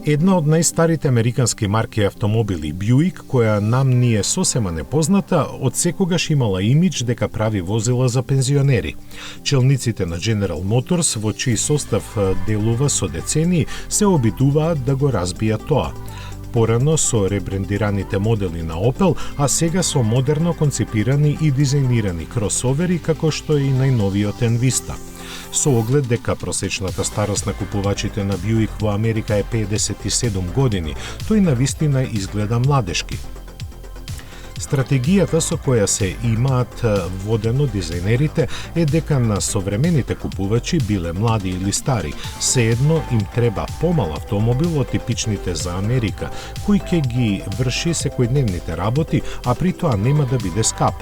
Една од најстарите американски марки автомобили, Buick, која нам ни е сосема непозната, од секогаш имала имидж дека прави возила за пензионери. Челниците на General Motors, во чиј состав делува со децении, се обидуваат да го разбијат тоа. Порано со ребрендираните модели на Opel, а сега со модерно концепирани и дизајнирани кросовери, како што е и најновиот Envista. Со оглед дека просечната старост на купувачите на Buick во Америка е 57 години, тој навистина изгледа младешки. Стратегијата со која се имаат водено дизајнерите е дека на современите купувачи, биле млади или стари, seедно им треба помал автомобил од типичните за Америка, кој ќе ги врши секојдневните работи, а при тоа нема да биде скап.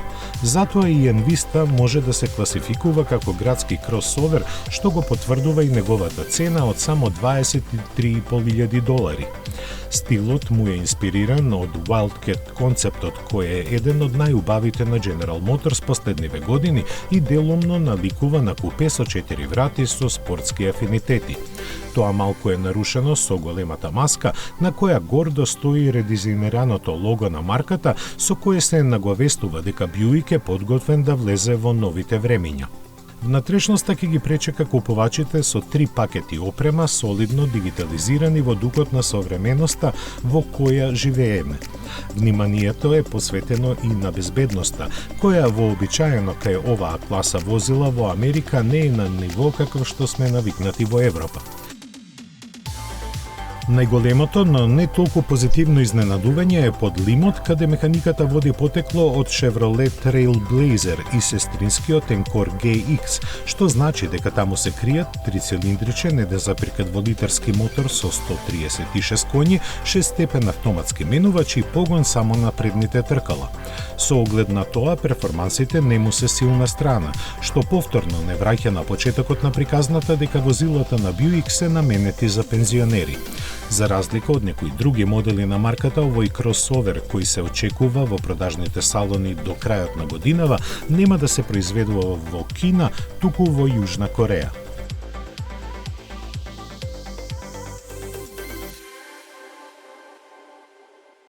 Затоа и Envista може да се класификува како градски кросовер, што го потврдува и неговата цена од само $23.500. Стилот му е инспириран од Wildcat концептот, кој е еден од најубавите на General Motors последниве години и делумно наликува на купе со 4 врати со спортски афинитети. Тоа малку е нарушено со големата маска, на која гордо стои редизајнираното лого на марката, со кое се наговестува дека Buick е подготвен да влезе во новите времиња. Внатрешноста ќе ги пречека купувачите со 3 пакети опрема, солидно дигитализирани во духот на современоста во која живееме. Вниманието е посветено и на безбедноста, која вообичаено кај оваа класа возила во Америка не е на ниво како што сме навикнати во Европа. Најголемото, но не толку позитивно изненадување е под Лимот, каде механиката води потекло од Chevrolet Trailblazer и сестринскиот Encore GX, што значи дека таму се кријат трицилиндричен 1,2 мотор со 136 коњи, 6-степен автоматски менувач и погон само на предните тркала. Со оглед на тоа, перформансите не му се силна страна, што повторно не враќа на почетокот на приказната дека возилата на Buick се наменети за пензионери. За разлика од некои други модели на марката, овој кросовер кој се очекува во продажните салони до крајот на годинава нема да се произведува во Кина, туку во Јужна Кореја.